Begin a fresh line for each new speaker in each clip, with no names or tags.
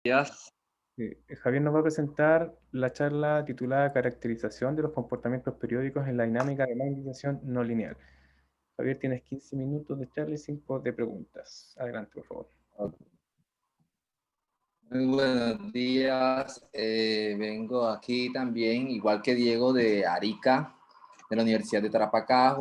días.
Javier nos va a presentar la charla titulada Caracterización de los comportamientos periódicos en la dinámica de magnetización no lineal. Javier, tienes 15 minutos de charla y 5 de preguntas. Adelante, por favor.
Muy buenos días. Vengo aquí también, igual que Diego, de Arica, de la Universidad de Tarapacá,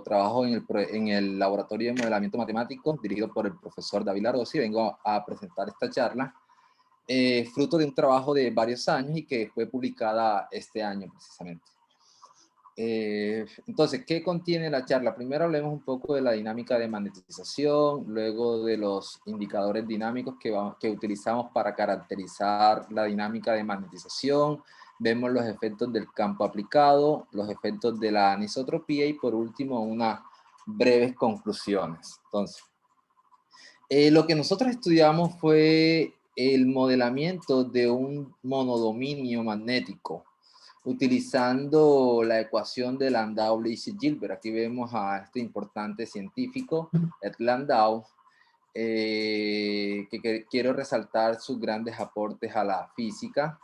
trabajo en el Laboratorio de Modelamiento Matemático, dirigido por el profesor David Larossi. Vengo a presentar esta charla, fruto de un trabajo de varios años y que fue publicada este año precisamente. Entonces, ¿qué contiene la charla? Primero hablemos un poco de la dinámica de magnetización, luego de los indicadores dinámicos que utilizamos para caracterizar la dinámica de magnetización, vemos los efectos del campo aplicado, los efectos de la anisotropía y por último unas breves conclusiones. Entonces, lo que nosotros estudiamos fue el modelamiento de un monodominio magnético utilizando la ecuación de Landau-Lipschitz-Gilbert. Aquí vemos a este importante científico, Ed Landau, que quiero resaltar sus grandes aportes a la física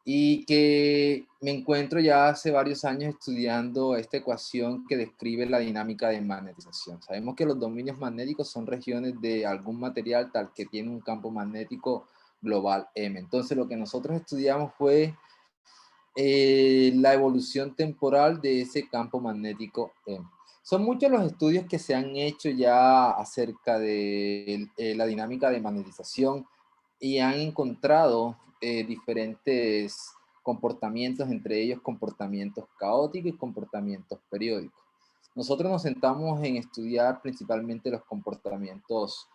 y que me encuentro ya hace varios años estudiando esta ecuación que describe la dinámica de magnetización. Sabemos que los dominios magnéticos son regiones de algún material tal que tiene un campo magnético global M. Entonces lo que nosotros estudiamos fue la evolución temporal de ese campo magnético M. Son muchos los estudios que se han hecho ya acerca de la dinámica de magnetización y han encontrado diferentes comportamientos, entre ellos comportamientos caóticos y comportamientos periódicos. Nosotros nos sentamos en estudiar principalmente los comportamientos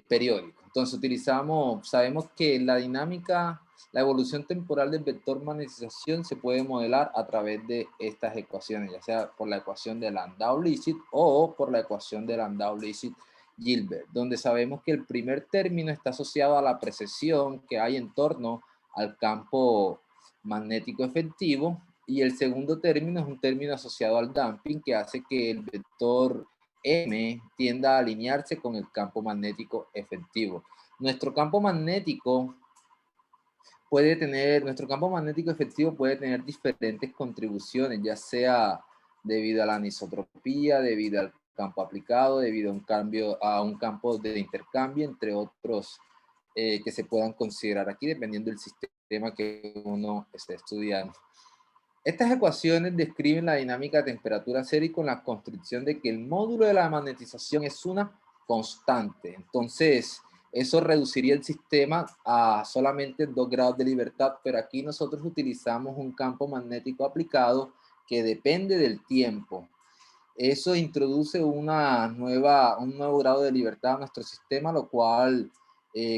periódicos. Entonces sabemos que la evolución temporal del vector magnetización se puede modelar a través de estas ecuaciones, ya sea por la ecuación de Landau-Lipschitz o por la ecuación de Landau-Lipschitz-Gilbert, donde sabemos que el primer término está asociado a la precesión que hay en torno al campo magnético efectivo y el segundo término es un término asociado al damping que hace que el vector M tienda a alinearse con el campo magnético efectivo. Nuestro campo magnético efectivo puede tener diferentes contribuciones, ya sea debido a la anisotropía, debido al campo aplicado, debido a un campo de intercambio, entre otros que se puedan considerar aquí, dependiendo del sistema que uno esté estudiando. Estas ecuaciones describen la dinámica de temperatura cero y con la construcción de que el módulo de la magnetización es una constante. Entonces, eso reduciría el sistema a solamente 2 grados de libertad, pero aquí nosotros utilizamos un campo magnético aplicado que depende del tiempo. Eso introduce un nuevo grado de libertad a nuestro sistema, lo cual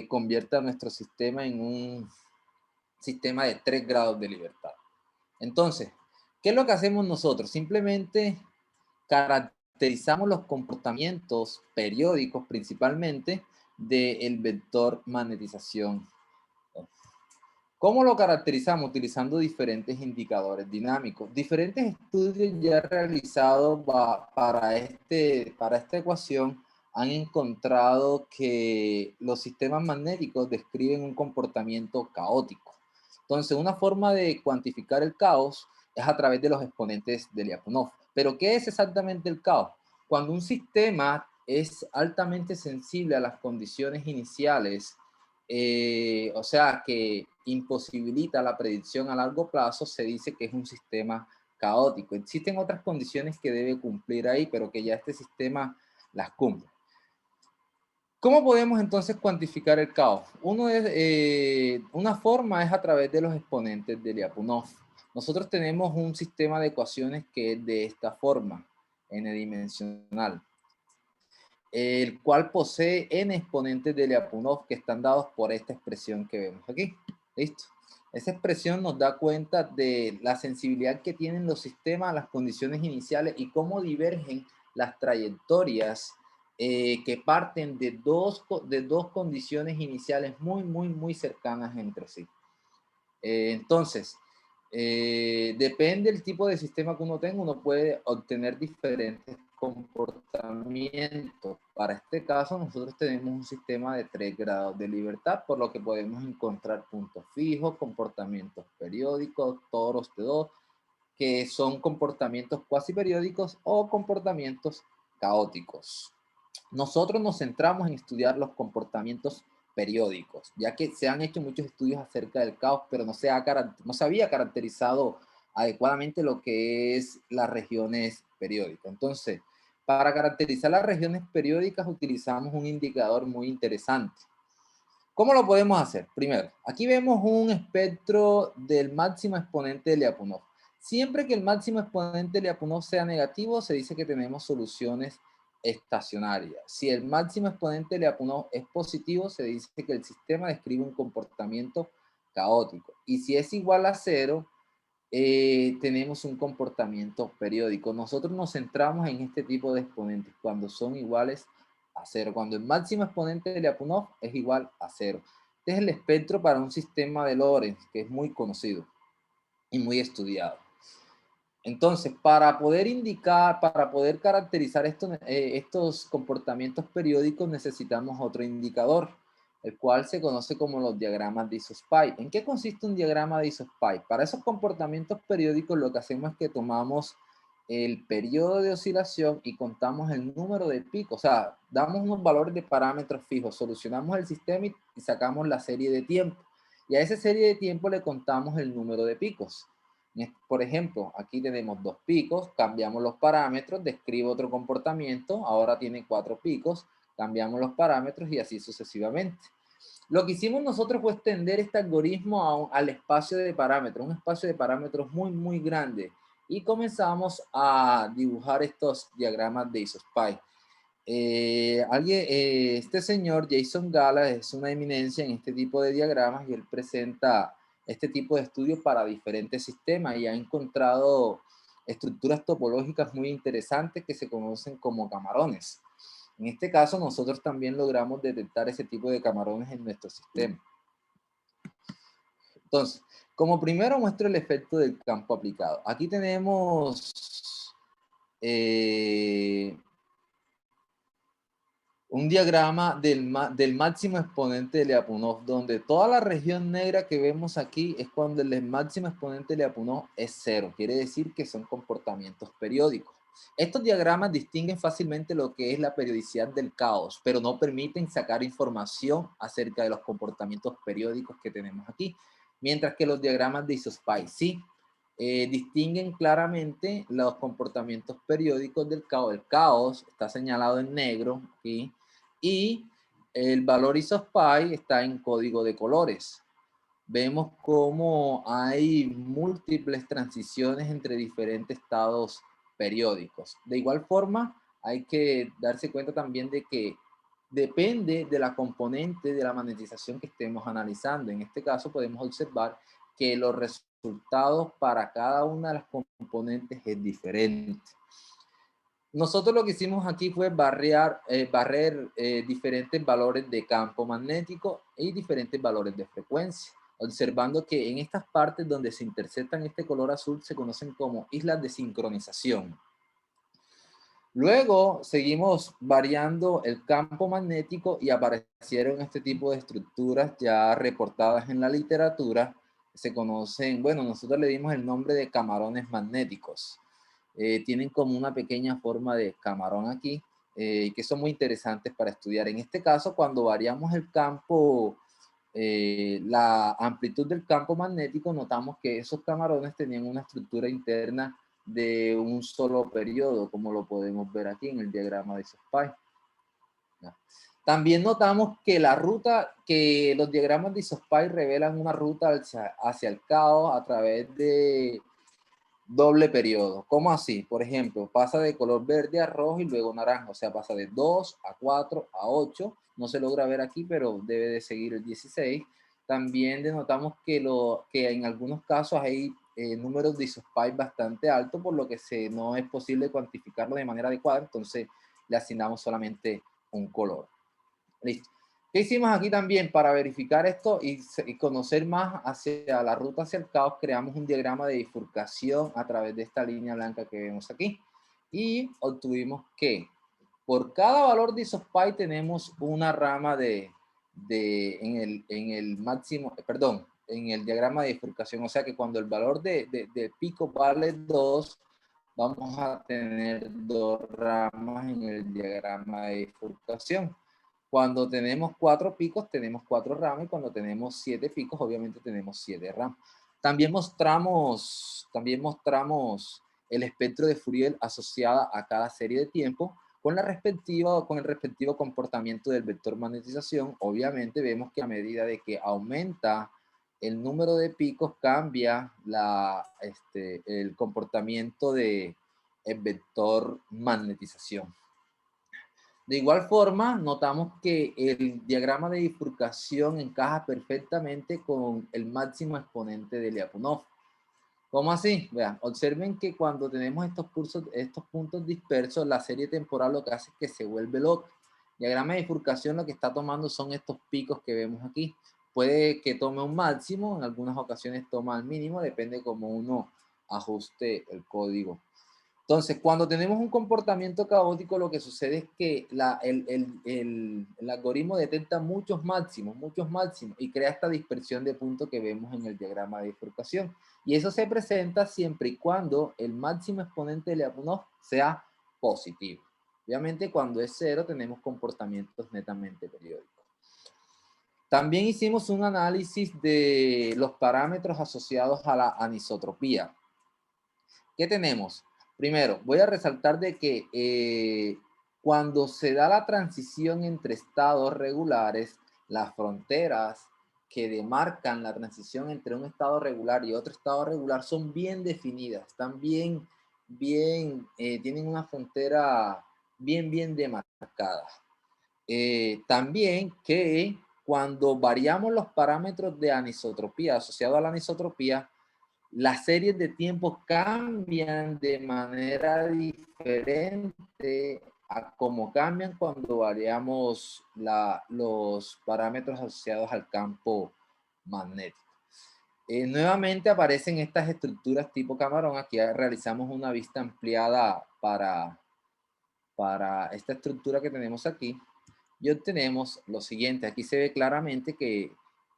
convierte a nuestro sistema en un sistema de 3 grados de libertad. Entonces, ¿qué es lo que hacemos nosotros? Simplemente caracterizamos los comportamientos periódicos principalmente del vector magnetización. ¿Cómo lo caracterizamos? Utilizando diferentes indicadores dinámicos. Diferentes estudios ya realizados para esta ecuación han encontrado que los sistemas magnéticos describen un comportamiento caótico. Entonces, una forma de cuantificar el caos es a través de los exponentes de Lyapunov. Pero, ¿qué es exactamente el caos? Cuando un sistema es altamente sensible a las condiciones iniciales, o sea, que imposibilita la predicción a largo plazo, se dice que es un sistema caótico. Existen otras condiciones que debe cumplir ahí, pero que ya este sistema las cumple. ¿Cómo podemos entonces cuantificar el caos? Una forma es a través de los exponentes de Lyapunov. Nosotros tenemos un sistema de ecuaciones que es de esta forma, n-dimensional, el cual posee n exponentes de Lyapunov que están dados por esta expresión que vemos aquí. ¿Listo? Esa expresión nos da cuenta de la sensibilidad que tienen los sistemas a las condiciones iniciales y cómo divergen las trayectorias que parten de dos condiciones iniciales muy cercanas entre sí. Entonces, depende del tipo de sistema que uno tenga, uno puede obtener diferentes comportamientos. Para este caso, nosotros tenemos un sistema de 3 grados de libertad, por lo que podemos encontrar puntos fijos, comportamientos periódicos, toros de 2, que son comportamientos cuasi periódicos o comportamientos caóticos. Nosotros nos centramos en estudiar los comportamientos periódicos, ya que se han hecho muchos estudios acerca del caos, pero no se había caracterizado adecuadamente lo que es las regiones periódicas. Entonces, para caracterizar las regiones periódicas utilizamos un indicador muy interesante. ¿Cómo lo podemos hacer? Primero, aquí vemos un espectro del máximo exponente de Lyapunov. Siempre que el máximo exponente de Lyapunov sea negativo, se dice que tenemos soluciones estacionarias. Si el máximo exponente de Lyapunov es positivo, se dice que el sistema describe un comportamiento caótico. Y si es igual a 0, tenemos un comportamiento periódico. Nosotros nos centramos en este tipo de exponentes cuando son iguales a 0. Cuando el máximo exponente de Lyapunov es igual a 0. Este es el espectro para un sistema de Lorentz, que es muy conocido y muy estudiado. Entonces, para poder caracterizar estos comportamientos periódicos, necesitamos otro indicador, el cual se conoce como los diagramas de Isospy. ¿En qué consiste un diagrama de Isospy? Para esos comportamientos periódicos, lo que hacemos es que tomamos el periodo de oscilación y contamos el número de picos. O sea, damos unos valores de parámetros fijos, solucionamos el sistema y sacamos la serie de tiempo. Y a esa serie de tiempo le contamos el número de picos. Por ejemplo, aquí tenemos 2 picos, cambiamos los parámetros, describe otro comportamiento, ahora tiene 4 picos, cambiamos los parámetros y así sucesivamente. Lo que hicimos nosotros fue extender este algoritmo al espacio de parámetros, un espacio de parámetros muy, muy grande, y comenzamos a dibujar estos diagramas de Isospy. Este señor, Jason Gala, es una eminencia en este tipo de diagramas y él presenta este tipo de estudios para diferentes sistemas y ha encontrado estructuras topológicas muy interesantes que se conocen como camarones. En este caso, nosotros también logramos detectar ese tipo de camarones en nuestro sistema. Entonces, como primero muestro el efecto del campo aplicado. Aquí tenemos un diagrama del máximo exponente de Lyapunov, donde toda la región negra que vemos aquí es cuando el máximo exponente de Lyapunov es 0. Quiere decir que son comportamientos periódicos. Estos diagramas distinguen fácilmente lo que es la periodicidad del caos, pero no permiten sacar información acerca de los comportamientos periódicos que tenemos aquí. Mientras que los diagramas de Isospy sí distinguen claramente los comportamientos periódicos del caos. El caos está señalado en negro aquí, y el valor Isospy está en código de colores. Vemos cómo hay múltiples transiciones entre diferentes estados periódicos. De igual forma, hay que darse cuenta también de que depende de la componente de la magnetización que estemos analizando. En este caso podemos observar que los resultados para cada una de las componentes es diferente. Nosotros lo que hicimos aquí fue barrer diferentes valores de campo magnético y diferentes valores de frecuencia, observando que en estas partes donde se interceptan este color azul se conocen como islas de sincronización. Luego seguimos variando el campo magnético y aparecieron este tipo de estructuras ya reportadas en la literatura. Se conocen, bueno, nosotros le dimos el nombre de camarones magnéticos. Tienen como una pequeña forma de camarón aquí, que son muy interesantes para estudiar. En este caso, cuando variamos el campo, la amplitud del campo magnético, notamos que esos camarones tenían una estructura interna de un solo periodo, como lo podemos ver aquí en el diagrama de Isospy. También notamos que los diagramas de Isospy revelan una ruta hacia el caos a través de doble periodo. ¿Cómo así? Por ejemplo, pasa de color verde a rojo y luego naranja, o sea, pasa de 2 a 4 a 8. No se logra ver aquí, pero debe de seguir el 16. También denotamos que en algunos casos hay números de Isospy bastante altos, por lo que no es posible cuantificarlo de manera adecuada, entonces le asignamos solamente un color. Listo. ¿Qué hicimos aquí también para verificar esto y conocer más hacia la ruta hacia el caos? Creamos un diagrama de bifurcación a través de esta línea blanca que vemos aquí. y obtuvimos que por cada valor de isospy tenemos una rama en el máximo, perdón, en el diagrama de bifurcación. O sea que cuando el valor de pico vale 2, vamos a tener 2 ramas en el diagrama de bifurcación. Cuando tenemos 4 picos, tenemos 4 ramas, y cuando tenemos 7 picos, obviamente tenemos 7 ramas. También mostramos el espectro de Fourier asociada a cada serie de tiempo con el respectivo comportamiento del vector magnetización. Obviamente vemos que a medida de que aumenta el número de picos, cambia el comportamiento del vector magnetización. De igual forma, notamos que el diagrama de bifurcación encaja perfectamente con el máximo exponente de Lyapunov. ¿Cómo así? Vean, observen que cuando tenemos estos puntos dispersos, la serie temporal lo que hace es que se vuelve loca. El diagrama de bifurcación lo que está tomando son estos picos que vemos aquí. Puede que tome un máximo, en algunas ocasiones toma el mínimo, depende cómo uno ajuste el código. Entonces, cuando tenemos un comportamiento caótico, lo que sucede es que el algoritmo detecta muchos máximos, y crea esta dispersión de puntos que vemos en el diagrama de bifurcación. Y eso se presenta siempre y cuando el máximo exponente de Lyapunov sea positivo. Obviamente, cuando es 0, tenemos comportamientos netamente periódicos. También hicimos un análisis de los parámetros asociados a la anisotropía. ¿Qué tenemos? Primero, voy a resaltar de que cuando se da la transición entre estados regulares, las fronteras que demarcan la transición entre un estado regular y otro estado regular son bien definidas, están tienen una frontera bien demarcada. También que cuando variamos los parámetros de anisotropía asociados a la anisotropía, las series de tiempo cambian de manera diferente a cómo cambian cuando variamos los parámetros asociados al campo magnético. Nuevamente aparecen estas estructuras tipo camarón. Aquí realizamos una vista ampliada para esta estructura que tenemos aquí y obtenemos lo siguiente. Aquí se ve claramente que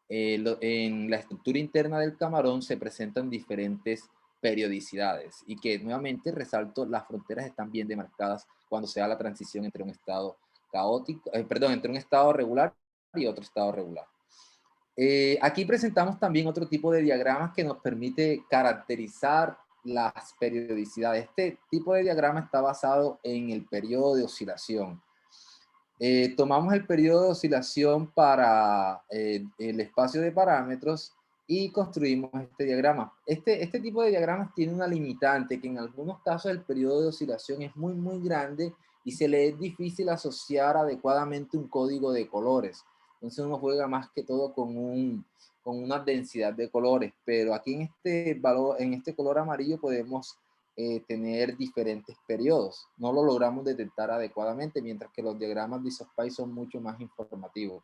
en la estructura interna del camarón se presentan diferentes periodicidades y que nuevamente resalto, las fronteras están bien demarcadas cuando se da la transición entre un estado caótico, entre un estado regular y otro estado regular. Aquí presentamos también otro tipo de diagramas que nos permite caracterizar las periodicidades. Este tipo de diagrama está basado en el periodo de oscilación. Tomamos el periodo de oscilación para el espacio de parámetros y construimos este diagrama. Este tipo de diagramas tiene una limitante, que en algunos casos el periodo de oscilación es muy grande y se le es difícil asociar adecuadamente un código de colores. Entonces uno juega más que todo con una densidad de colores, pero aquí en este color amarillo podemos tener diferentes periodos. No lo logramos detectar adecuadamente, mientras que los diagramas de isospy son mucho más informativos.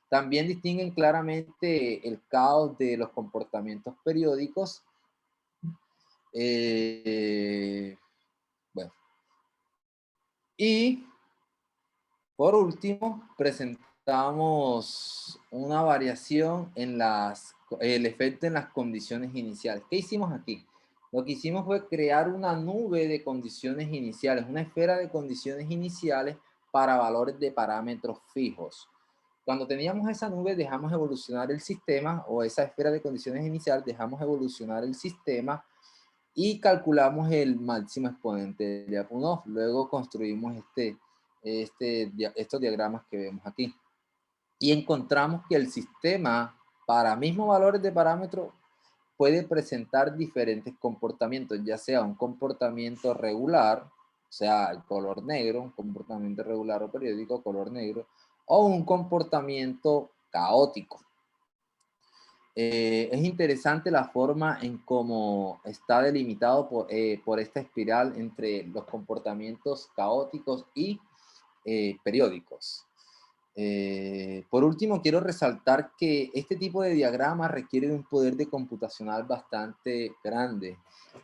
También distinguen claramente el caos de los comportamientos periódicos. Bueno. Y por último, presentamos una variación en el efecto en las condiciones iniciales. ¿Qué hicimos aquí? Lo que hicimos fue crear una nube de condiciones iniciales, una esfera de condiciones iniciales para valores de parámetros fijos. Cuando teníamos esa nube, dejamos evolucionar el sistema, o esa esfera de condiciones iniciales, dejamos evolucionar el sistema y calculamos el máximo exponente de Lyapunov. Luego construimos estos diagramas que vemos aquí. Y encontramos que el sistema, para mismos valores de parámetro, puede presentar diferentes comportamientos, ya sea un comportamiento regular, o sea, el color negro, un comportamiento regular o periódico, color negro, o un comportamiento caótico. Es interesante la forma en cómo está delimitado por esta espiral entre los comportamientos caóticos y periódicos. Por último, quiero resaltar que este tipo de diagrama requiere de un poder de computacional bastante grande.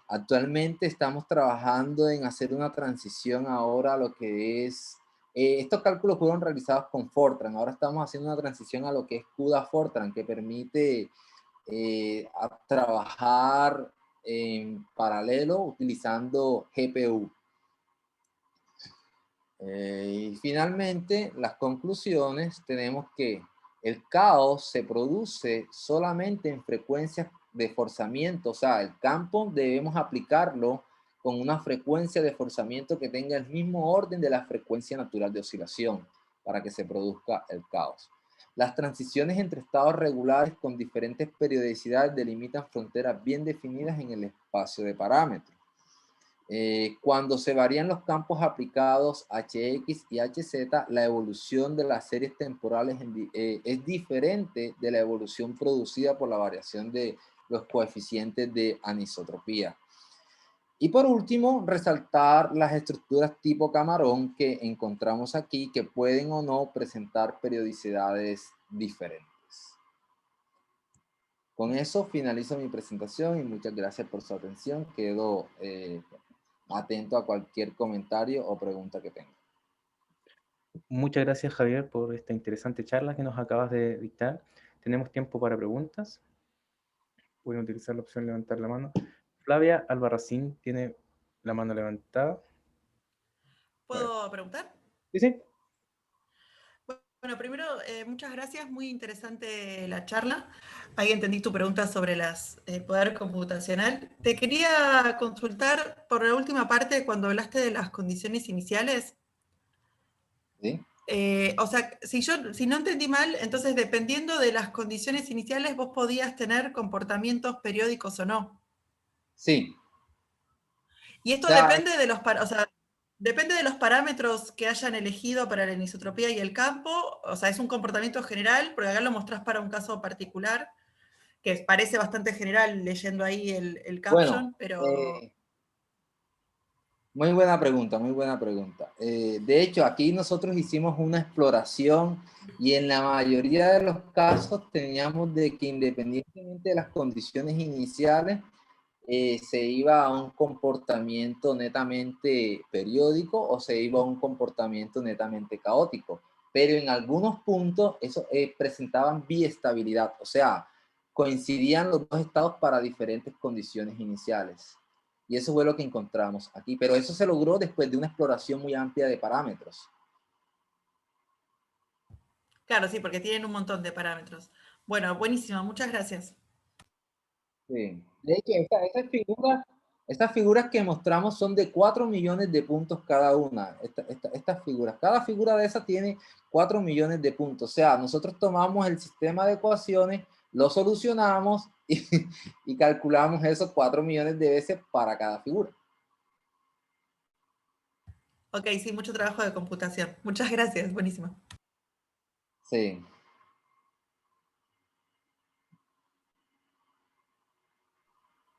Actualmente estamos trabajando en hacer una transición ahora a lo que es, estos cálculos fueron realizados con Fortran, ahora estamos haciendo una transición a lo que es CUDA Fortran, que permite trabajar en paralelo utilizando GPU. Y finalmente, las conclusiones, tenemos que el caos se produce solamente en frecuencias de forzamiento, o sea, el campo debemos aplicarlo con una frecuencia de forzamiento que tenga el mismo orden de la frecuencia natural de oscilación para que se produzca el caos. Las transiciones entre estados regulares con diferentes periodicidades delimitan fronteras bien definidas en el espacio de parámetros. Cuando se varían los campos aplicados Hx y Hz, la evolución de las series temporales es diferente de la evolución producida por la variación de los coeficientes de anisotropía. Y por último, resaltar las estructuras tipo camarón que encontramos aquí, que pueden o no presentar periodicidades diferentes. Con eso finalizo mi presentación y muchas gracias por su atención. Quedo atento a cualquier comentario o pregunta que tenga.
Muchas gracias, Javier, por esta interesante charla que nos acabas de dictar. Tenemos tiempo para preguntas. Voy a utilizar la opción levantar la mano. Flavia Albarracín tiene la mano levantada.
¿Puedo preguntar?
Sí, sí.
Bueno, primero, muchas gracias, muy interesante la charla. Ahí entendí tu pregunta sobre el poder computacional. Te quería consultar por la última parte, cuando hablaste de las condiciones iniciales.
¿Sí?
O sea, si no entendí mal, entonces dependiendo de las condiciones iniciales, vos podías tener comportamientos periódicos o no.
Sí.
Y esto
Ya,
depende de depende de los parámetros que hayan elegido para la anisotropía y el campo. O sea, es un comportamiento general, porque acá lo mostrás para un caso particular, que parece bastante general leyendo ahí el
bueno,
caption, pero...
muy buena pregunta, muy buena pregunta. De hecho, aquí nosotros hicimos una exploración y en la mayoría de los casos teníamos de que independientemente de las condiciones iniciales, se iba a un comportamiento netamente periódico o se iba a un comportamiento netamente caótico. Pero en algunos puntos eso presentaban biestabilidad, o sea, coincidían los dos estados para diferentes condiciones iniciales. Y eso fue lo que encontramos aquí. Pero eso se logró después de una exploración muy amplia de parámetros.
Claro, sí, porque tienen un montón de parámetros. Bueno, buenísimo, muchas gracias.
Sí. De hecho, estas figuras que mostramos son de 4 millones de puntos cada una. Estas figuras. Cada figura de esas tiene 4 millones de puntos. O sea, nosotros tomamos el sistema de ecuaciones, lo solucionamos y calculamos esos 4 millones de veces para cada figura.
Ok, sí, mucho trabajo de computación. Muchas gracias, buenísimo.
Sí.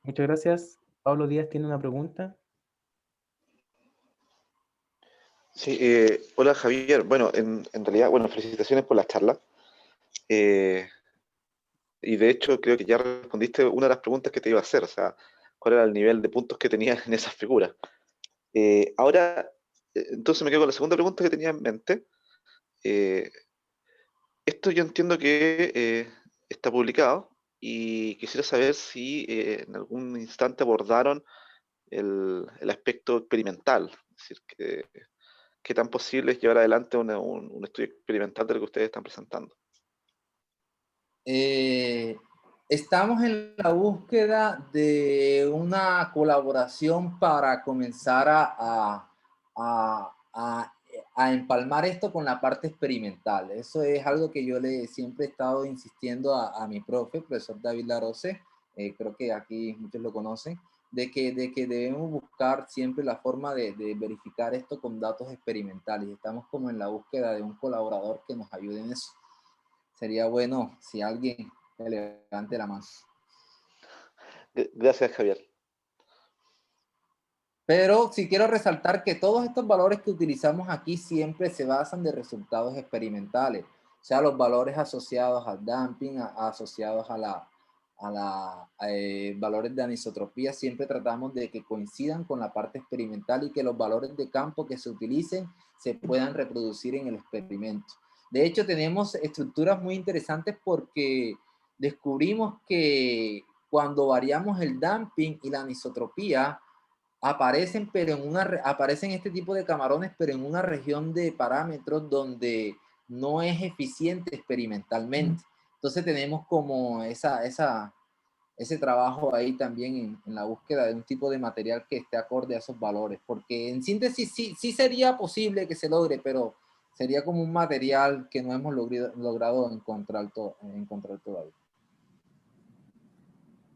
Muchas gracias. Pablo Díaz tiene una pregunta.
Sí, hola Javier. Bueno, en realidad, bueno, felicitaciones por la charla. Y de hecho creo que ya respondiste una de las preguntas que te iba a hacer, o sea, cuál era el nivel de puntos que tenías en esas figuras. Ahora, entonces me quedo con la segunda pregunta que tenía en mente. Eh, Esto yo entiendo que está publicado y quisiera saber si en algún instante abordaron el aspecto experimental, es decir, qué tan posible es llevar adelante un estudio experimental de lo que ustedes están presentando.
Estamos en la búsqueda de una colaboración para comenzar a empalmar esto con la parte experimental. Eso es algo que yo siempre he estado insistiendo a mi profe, profesor David Larose, creo que aquí muchos lo conocen, de que debemos buscar siempre la forma de verificar esto con datos experimentales. Estamos como en la búsqueda de un colaborador que nos ayude en eso. Sería bueno si alguien me levante la mano.
Gracias, Javier.
Pero sí quiero resaltar que todos estos valores que utilizamos aquí siempre se basan de resultados experimentales. O sea, los valores asociados al damping, asociados a valores de anisotropía, siempre tratamos de que coincidan con la parte experimental y que los valores de campo que se utilicen se puedan reproducir en el experimento. De hecho, tenemos estructuras muy interesantes porque descubrimos que cuando variamos el damping y la anisotropía, aparecen, pero aparecen este tipo de camarones, pero en una región de parámetros donde no es eficiente experimentalmente. Entonces tenemos como ese trabajo ahí también en la búsqueda de un tipo de material que esté acorde a esos valores, porque en síntesis sí sería posible que se logre, pero sería como un material que no hemos logrado encontrar todavía.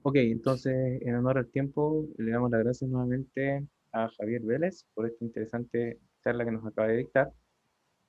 Ok, entonces, en honor al tiempo, le damos las gracias nuevamente a Javier Vélez por esta interesante charla que nos acaba de dictar.